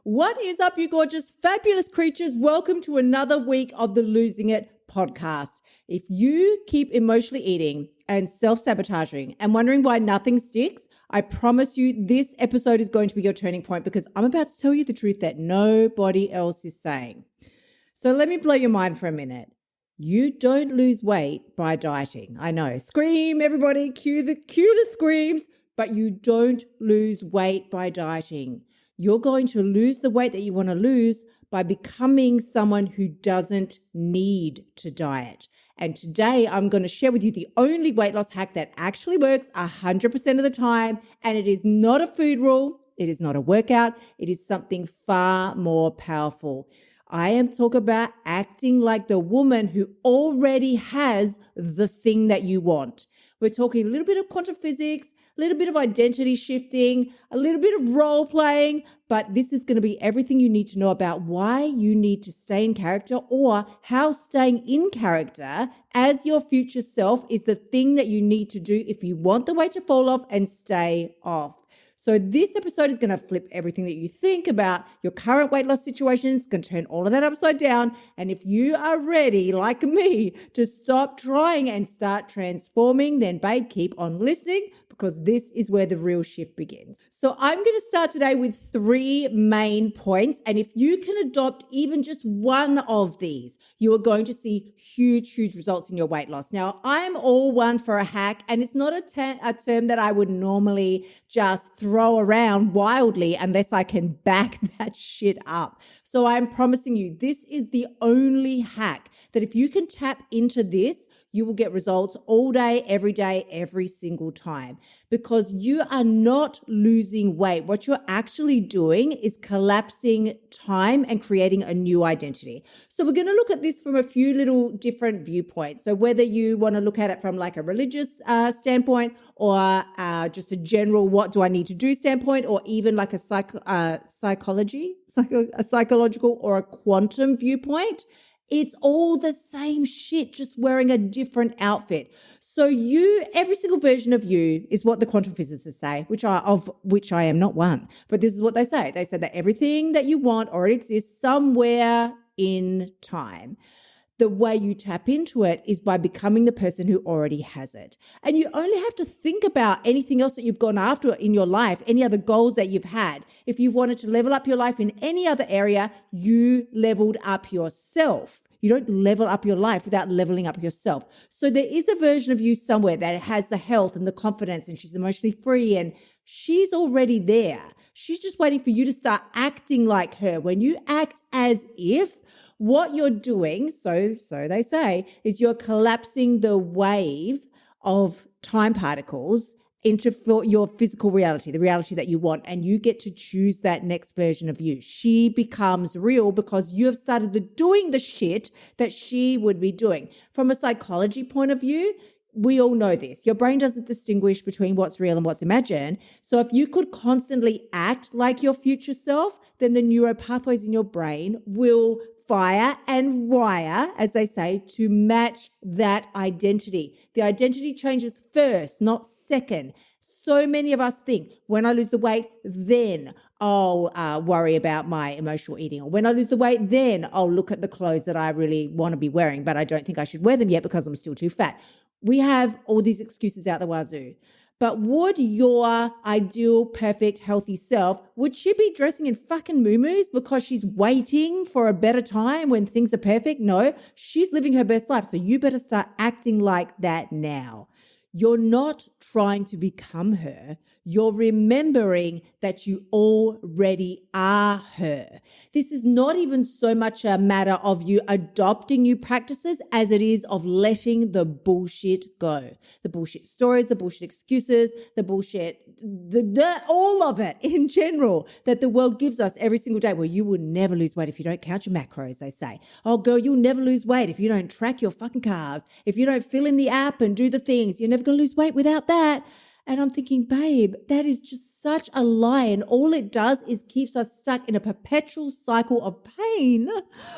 What is up, you gorgeous, fabulous creatures? Welcome to another week of the Losing It podcast. If you keep emotionally eating and self-sabotaging and wondering why nothing sticks, I promise you this episode is going to be your turning point because I'm about to tell you the truth that nobody else is saying. So let me blow your mind for a minute. You don't lose weight by dieting. I know. Scream, everybody, cue the screams, but you don't lose weight by dieting. You're going to lose the weight that you want to lose by becoming someone who doesn't need to diet. And today I'm going to share with you the only weight loss hack that actually works 100% of the time. And it is not a food rule. It is not a workout. It is something far more powerful. I am talking about acting like the woman who already has the thing that you want. We're talking a little bit of quantum physics, a little bit of identity shifting, a little bit of role playing, but this is going to be everything you need to know about why you need to stay in character or how staying in character as your future self is the thing that you need to do if you want the weight to fall off and stay off. So this episode is going to flip everything that you think about your current weight loss situation. It's going to turn all of that upside down. And if you are ready, like me, to stop trying and start transforming, then babe, keep on listening because this is where the real shift begins. So I'm going to start today with 3 main points. And if you can adopt even just one of these, you are going to see huge results in your weight loss. Now, I'm all one for a hack, and it's not a term that I would normally just throw around wildly unless I can back that shit up. So I'm promising you, this is the only hack that if you can tap into this, you will get results all day, every single time, because you are not losing weight. What you're actually doing is collapsing time and creating a new identity. So we're going to look at this from a few little different viewpoints. So whether you want to look at it from like a religious standpoint or just a general what do I need to do standpoint, or even like a psychological or a quantum viewpoint, it's all the same shit, just wearing a different outfit. So every single version of you is what the quantum physicists say, which I am not one. But this is what they say. They say that everything that you want already exists somewhere in time. The way you tap into it is by becoming the person who already has it. And you only have to think about anything else that you've gone after in your life, any other goals that you've had. If you've wanted to level up your life in any other area, you leveled up yourself. You don't level up your life without leveling up yourself. So there is a version of you somewhere that has the health and the confidence, and she's emotionally free, and she's already there. She's just waiting for you to start acting like her. When you act as if, what you're doing, so they say, is you're collapsing the wave of time particles into your physical reality, the reality that you want, and you get to choose that next version of you. She becomes real because you have started doing the shit that she would be doing. From a psychology point of view, we all know this. Your brain doesn't distinguish between what's real and what's imagined. So if you could constantly act like your future self, then the neural pathways in your brain will fire and wire, as they say, to match that identity. The identity changes first, not second. So many of us think, when I lose the weight, then I'll worry about my emotional eating. Or when I lose the weight, then I'll look at the clothes that I really want to be wearing, but I don't think I should wear them yet because I'm still too fat. We have all these excuses out the wazoo. But would your ideal, perfect, healthy self, would she be dressing in fucking muumuus because she's waiting for a better time when things are perfect? No, she's living her best life. So you better start acting like that now. You're not trying to become her. You're remembering that you already are her. This is not even so much a matter of you adopting new practices as it is of letting the bullshit go. The bullshit stories, the bullshit excuses, the bullshit, all of it in general that the world gives us every single day. Well, you will never lose weight if you don't count your macros, they say. Oh, girl, you'll never lose weight if you don't track your fucking carbs. If you don't fill in the app and do the things, you're never going to lose weight without that. And I'm thinking, babe, that is just such a lie. And all it does is keeps us stuck in a perpetual cycle of pain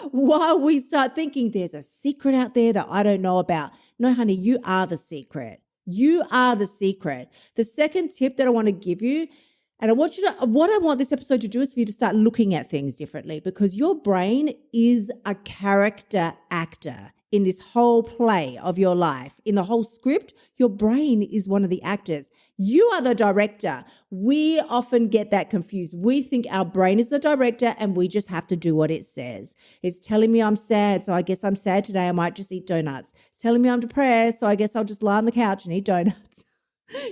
while we start thinking there's a secret out there that I don't know about. No, honey, you are the secret. You are the secret. The second tip that I want to give you, And what I want this episode to do is for you to start looking at things differently, because your brain is a character actor in this whole play of your life. In the whole script, your brain is one of the actors. You are the director. We often get that confused. We think our brain is the director and we just have to do what it says. It's telling me I'm sad, so I guess I'm sad today. I might just eat donuts. It's telling me I'm depressed, so I guess I'll just lie on the couch and eat donuts.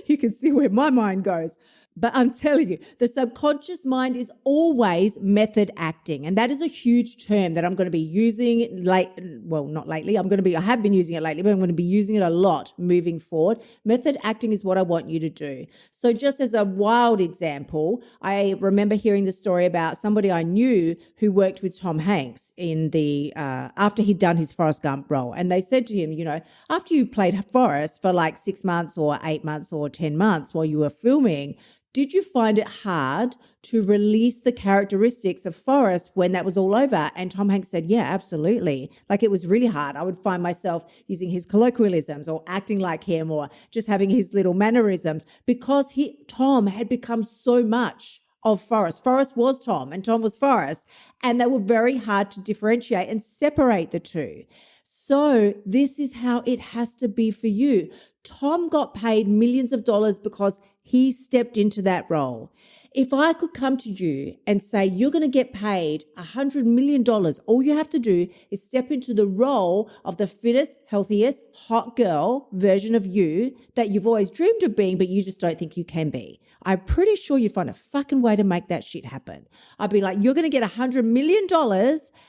You can see where my mind goes. But I'm telling you, the subconscious mind is always method acting. And that is a huge term that I'm going to be using not lately. I have been using it lately, but I'm going to be using it a lot moving forward. Method acting is what I want you to do. So just as a wild example, I remember hearing the story about somebody I knew who worked with Tom Hanks in after he'd done his Forrest Gump role. And they said to him, after you played Forrest for like 6 months or 8 months or 10 months while you were filming, did you find it hard to release the characteristics of Forrest when that was all over? And Tom Hanks said, yeah, absolutely. Like, it was really hard. I would find myself using his colloquialisms or acting like him or just having his little mannerisms because Tom had become so much of Forrest. Forrest was Tom and Tom was Forrest. And they were very hard to differentiate and separate the two. So this is how it has to be for you. Tom got paid millions of dollars because he stepped into that role. If I could come to you and say, you're going to get paid $100 million, all you have to do is step into the role of the fittest, healthiest, hot girl version of you that you've always dreamed of being, but you just don't think you can be. I'm pretty sure you'd find a fucking way to make that shit happen. I'd be like, you're going to get $100 million.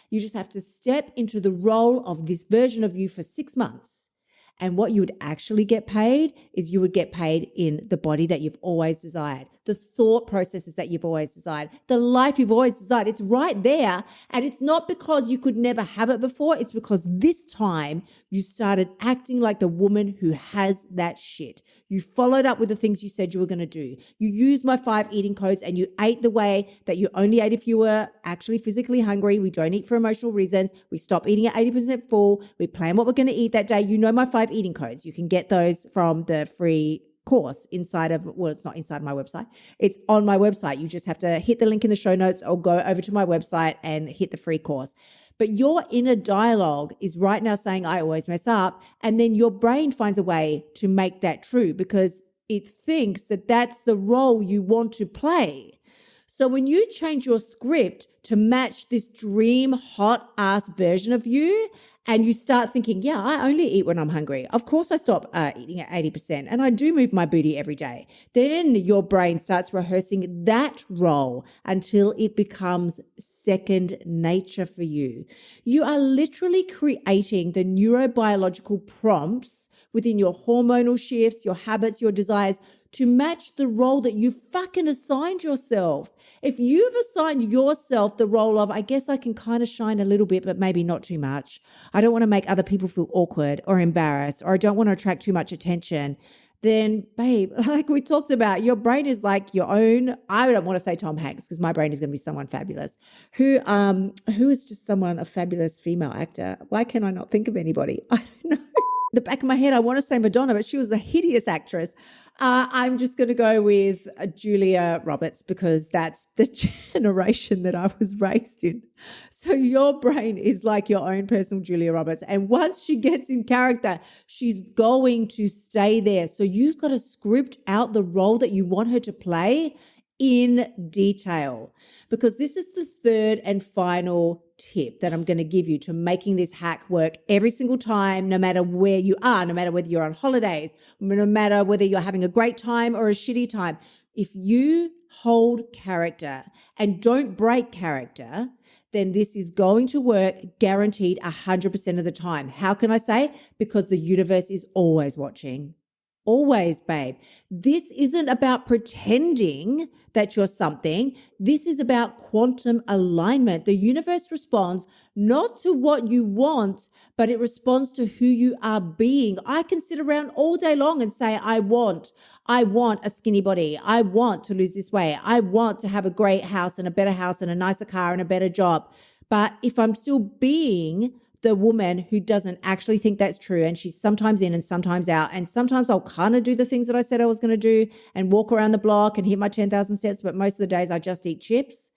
You just have to step into the role of this version of you for 6 months. And what you would actually get paid is you would get paid in the body that you've always desired, the thought processes that you've always desired, the life you've always desired. It's right there. And it's not because you could never have it before. It's because this time you started acting like the woman who has that shit. You followed up with the things you said you were going to do. You used my 5 eating codes and you ate the way that you only ate if you were actually physically hungry. We don't eat for emotional reasons. We stop eating at 80% full. We plan what we're going to eat that day. You know my 5 eating codes. You can get those from the free course it's not inside my website. It's on my website. You just have to hit the link in the show notes or go over to my website and hit the free course. But your inner dialogue is right now saying, I always mess up. And then your brain finds a way to make that true because it thinks that that's the role you want to play. So when you change your script to match this dream hot ass version of you and you start thinking, yeah, I only eat when I'm hungry. Of course I stop eating at 80% and I do move my booty every day. Then your brain starts rehearsing that role until it becomes second nature for you. You are literally creating the neurobiological prompts within your hormonal shifts, your habits, your desires to match the role that you fucking assigned yourself. If you've assigned yourself the role of, I guess I can kind of shine a little bit, but maybe not too much. I don't want to make other people feel awkward or embarrassed, or I don't want to attract too much attention. Then, babe, like we talked about, your brain is like your own. I don't want to say Tom Hanks because my brain is going to be someone fabulous. Who is just a fabulous female actor? Why can I not think of anybody? I don't know. The back of my head, I want to say Madonna, but she was a hideous actress. I'm just going to go with Julia Roberts because that's the generation that I was raised in. So your brain is like your own personal Julia Roberts. And once she gets in character, she's going to stay there. So you've got to script out the role that you want her to play in detail, because this is the third and final tip that I'm going to give you to making this hack work every single time, no matter where you are, no matter whether you're on holidays, no matter whether you're having a great time or a shitty time. If you hold character and don't break character, then this is going to work guaranteed 100% of the time. How can I say? Because the universe is always watching. Always, babe. This isn't about pretending that you're something. This is about quantum alignment. The universe responds not to what you want, but it responds to who you are being. I can sit around all day long and say, I want a skinny body. I want to lose this weight. I want to have a great house and a better house and a nicer car and a better job. But if I'm still being the woman who doesn't actually think that's true, and she's sometimes in and sometimes out, and sometimes I'll kind of do the things that I said I was going to do and walk around the block and hit my 10,000 steps, but most of the days I just eat chips.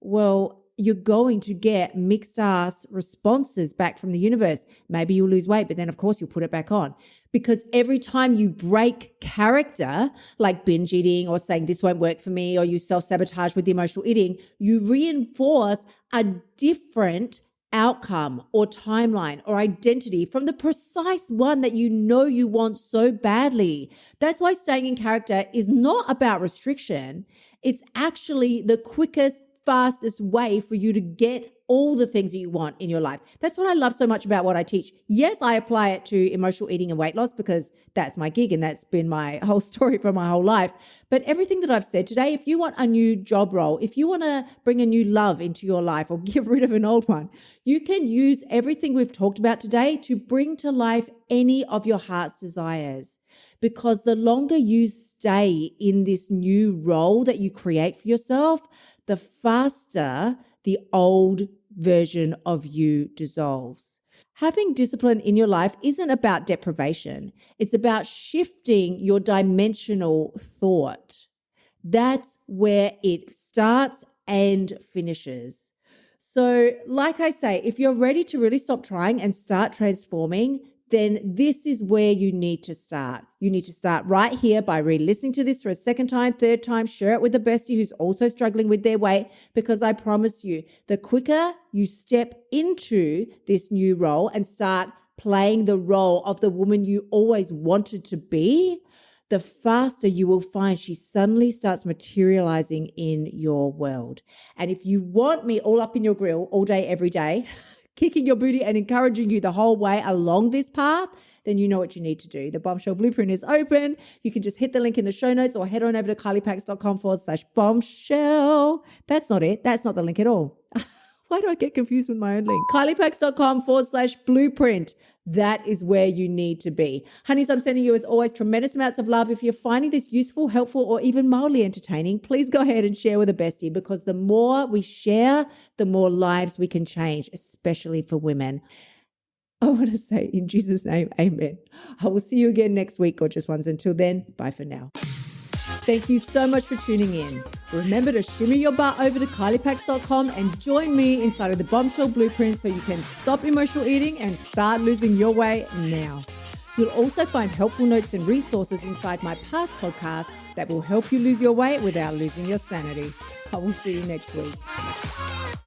Well, you're going to get mixed ass responses back from the universe. Maybe you'll lose weight, but then of course you'll put it back on. Because every time you break character, like binge eating or saying this won't work for me, or you self-sabotage with the emotional eating, you reinforce a different outcome or timeline or identity from the precise one that you know you want so badly. That's why staying in character is not about restriction. It's actually the quickest, fastest way for you to get all the things that you want in your life. That's what I love so much about what I teach. Yes, I apply it to emotional eating and weight loss because that's my gig and that's been my whole story for my whole life. But everything that I've said today, if you want a new job role, if you want to bring a new love into your life or get rid of an old one, you can use everything we've talked about today to bring to life any of your heart's desires. Because the longer you stay in this new role that you create for yourself, the faster the old version of you dissolves. Having discipline in your life isn't about deprivation. It's about shifting your dimensional thought. That's where it starts and finishes. So, like I say, if you're ready to really stop trying and start transforming, then this is where you need to start. You need to start right here by re-listening to this for a second time, third time, share it with a bestie who's also struggling with their weight, because I promise you, the quicker you step into this new role and start playing the role of the woman you always wanted to be, the faster you will find she suddenly starts materializing in your world. And if you want me all up in your grill all day, every day, kicking your booty and encouraging you the whole way along this path, then you know what you need to do. The Bombshell Blueprint is open. You can just hit the link in the show notes or head on over to kyliepax.com/bombshell. That's not it. That's not the link at all. Why do I get confused with my own link? kyliepax.com/blueprint. That is where you need to be. Honeys, I'm sending you, as always, tremendous amounts of love. If you're finding this useful, helpful, or even mildly entertaining, please go ahead and share with a bestie, because the more we share, the more lives we can change, especially for women. I want to say, in Jesus' name, amen. I will see you again next week, gorgeous ones. Until then, bye for now. Thank you so much for tuning in. Remember to shimmy your butt over to kyliepax.com and join me inside of the Bombshell Blueprint so you can stop emotional eating and start losing your weight now. You'll also find helpful notes and resources inside my past podcasts that will help you lose your weight without losing your sanity. I will see you next week.